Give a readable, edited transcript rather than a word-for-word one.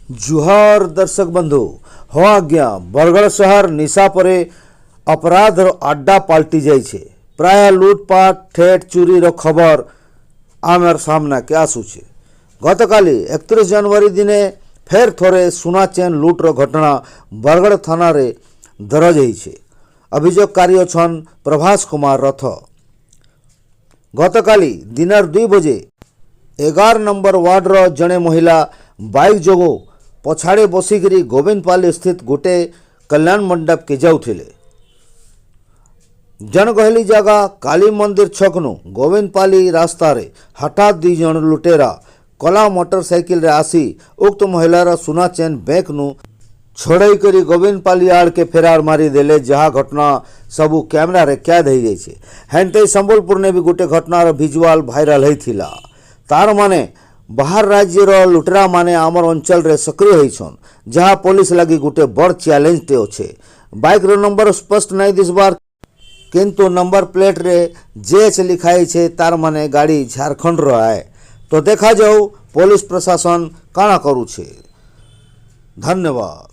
जुहार दर्शक बंधु हाँ आज्ञा बरगढ़ शहर निशा परे अपराध अड्डा पलटि जाइए। प्राय लुटपाट ठेठ चोरी खबर आमर सामना के आसूचे। गतकाली 31 जनवरी दिने फेर थोड़े सुना चेन लुट्र घटना बरगढ़ थाना रे दरज होइछे। अभियोगकारी अछन प्रभास कुमार रथ। गतकाली दिनर 2 बजे 11 नंबर वार्डर जड़े महिला बाइक जोगो पछाड़े बसिकी गोविंदपाली स्थित गोटे कल्याण मंडप के जाऊले। जनगहली जगह काली मंदिर छकनु गोविंदपाली रास्ता रे हठात 2 जन लुटेरा कला मोटरसाइकिल रे आसी उक्त महिलार सुना चेन बैंक नु छोड़ई करी गोविंदपाली आड़ के फेरार मारी देले। जहाँ घटना सबू कैमरा रे कैद हो जाइए। हेनते संबलपुर ने भी गोटे घटनार भिजुआल भाइराल होइथिला। तार माने बाहर राज्यर लुटेरा माने आमर अंचल रे सक्रिय होइछन। जहाँ पुलिस लगी गोटे बड़ चैलेंज टे अच्छे। बाइक रो नंबर स्पष्ट नहीं दिसबार किंतु नंबर प्लेट रे जेएच लिखाई छे। तार माने गाड़ी झारखंड रो आए। तो देखा जाऊ पुलिस प्रशासन काना करू छे। धन्यवाद।